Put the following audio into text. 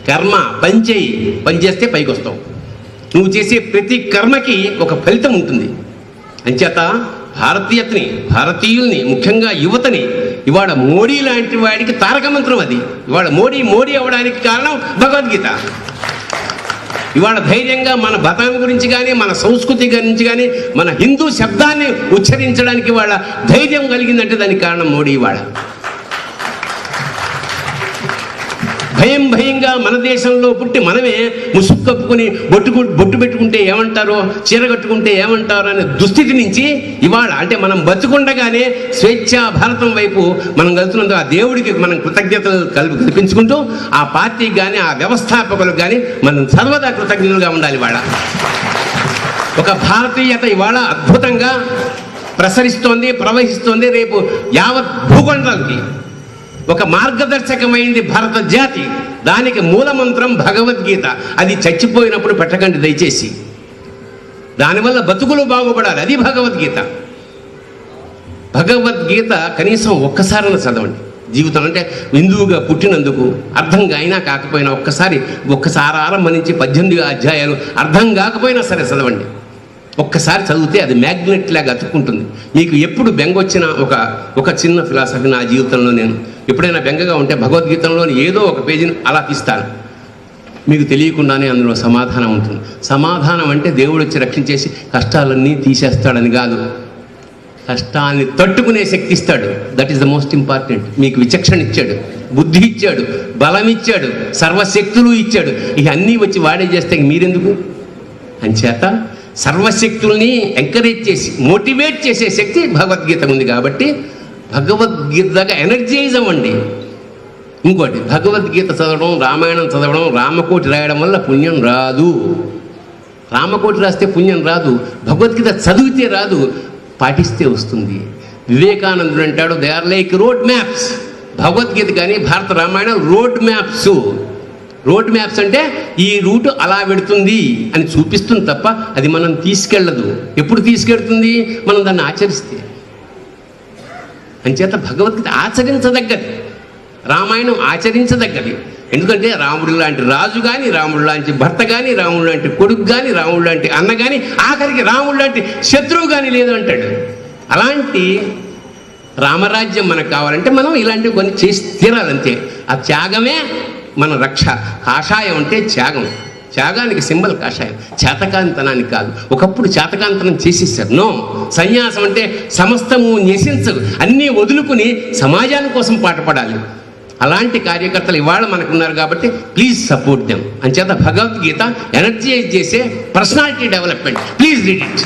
కర్మ పని చేస్తే పైకి వస్తావు. నువ్వు చేసే ప్రతి కర్మకి ఒక ఫలితం ఉంటుంది. అంచేత భారతీయుల్ని ముఖ్యంగా యువతని ఇవాళ మోడీ లాంటి వాడికి తారక మంత్రం అది. ఇవాళ మోడీ అవ్వడానికి కారణం భగవద్గీత. ఇవాళ ధైర్యంగా మన మతం గురించి కానీ, మన సంస్కృతి గురించి కానీ, మన హిందూ శబ్దాన్ని ఉచ్చరించడానికి వాళ్ళ ధైర్యం కలిగిందంటే దానికి కారణం మోడీ. ఇవాళ భయంగా మన దేశంలో పుట్టి మనమే ముసుగు కప్పుకొని బొట్టు పెట్టుకుంటే ఏమంటారో, చీర కట్టుకుంటే ఏమంటారో అనే దుస్థితి నుంచి ఇవాళ అంటే మనం బతుకుండగానే స్వేచ్ఛా భారతం వైపు మనం వెళ్తున్నందుకు ఆ దేవుడికి మనం కృతజ్ఞతలు కల్పించుకుంటూ ఆ పార్టీకి కానీ ఆ వ్యవస్థాపకులకు కానీ మనం సర్వదా కృతజ్ఞతలుగా ఉండాలి. ఇవాళ ఒక భారతీయత ఇవాళ అద్భుతంగా ప్రవహిస్తోంది. రేపు యావత్ భూఖండాలకి ఒక మార్గదర్శకమైంది భారత జాతి. దానికి మూలమంత్రం భగవద్గీత. అది చచ్చిపోయినప్పుడు పెట్టకండి దయచేసి. దానివల్ల బతుకులు బాగుపడాలి. అది భగవద్గీత. భగవద్గీత కనీసం ఒక్కసారైనా చదవండి జీవితం. అంటే హిందువుగా పుట్టినందుకు అర్థం అయినా కాకపోయినా ఒక్కసారి ఆరంభించి 18 అధ్యాయాలు అర్థం కాకపోయినా సరే చదవండి. ఒక్కసారి చదివితే అది మ్యాగ్నెట్ లాగా అతుక్కుంటుంది. మీకు ఎప్పుడు బెంగ వచ్చినా ఒక చిన్న ఫిలాసఫీ నా జీవితంలో నేను ఎప్పుడైనా బెంగగా ఉంటే భగవద్గీతలోని ఏదో ఒక పేజీని అలా తీస్తాను. మీకు తెలియకుండానే అందులో సమాధానం ఉంటుంది. సమాధానం అంటే దేవుడు వచ్చి రక్షించేసి కష్టాలన్నీ తీసేస్తాడని కాదు, కష్టాన్ని తట్టుకునే శక్తి ఇస్తాడు. That is the most important. మీకు విచక్షణ ఇచ్చాడు, బుద్ధి ఇచ్చాడు, బలం ఇచ్చాడు, సర్వశక్తులు ఇచ్చాడు. ఇవన్నీ వచ్చి వాడే చేస్తే మీరెందుకు? అంచేత సర్వశక్తుల్ని ఎంకరేజ్ చేసి మోటివేట్ చేసే శక్తి భగవద్గీత ఉంది. కాబట్టి భగవద్గీతగా ఎనర్జైజ్ అవ్వండి. ఇంకోటి, భగవద్గీత చదవడం, రామాయణం చదవడం, రామకోటి రాయడం వల్ల పుణ్యం రాదు. రామకోటి రాస్తే పుణ్యం రాదు. భగవద్గీత చదివితే రాదు, పాటిస్తే వస్తుంది. వివేకానందుడు అంటాడు, they are like road maps. Bhagavad Gita కానీ భారత రామాయణం రోడ్ మ్యాప్స్ అంటే ఈ రూట్ అలా పెడుతుంది అని చూపిస్తుంది తప్ప అది మనం తీసుకెళ్ళదు. ఎప్పుడు తీసుకెళ్తుంది? మనం దాన్ని ఆచరిస్తే. అంచేత భగవద్గీత ఆచరించదగ్గది, రామాయణం ఆచరించదగ్గది. ఎందుకంటే రాముడు లాంటి రాజు కానీ, రాముడు లాంటి భర్త కానీ, రాముడు లాంటి కొడుకు కానీ, రాముడు లాంటి అన్న కానీ, ఆఖరికి రాముడు లాంటి శత్రువు కానీ లేదు అంటాడు. అలాంటి రామరాజ్యం మనకు కావాలంటే మనం ఇలాంటివి కొన్ని చేసి తీరాలంతే. ఆ త్యాగమే మన రక్ష. కాషాయం అంటే త్యాగానికి సింబల్ కాషాయం, చేతకాంతనానికి కాదు. ఒకప్పుడు చేతకాంతనం చేసేసారు. నో, సన్యాసం అంటే సమస్తము న్యసించదు, అన్నీ వదులుకుని సమాజాని కోసం పాటుపడాలి. అలాంటి కార్యకర్తలు ఇవాళ మనకున్నారు కాబట్టి ప్లీజ్ సపోర్ట్ దెమ్. అంచేత భగవద్గీత ఎనర్జైజ్ చేసే personality development. Please read it.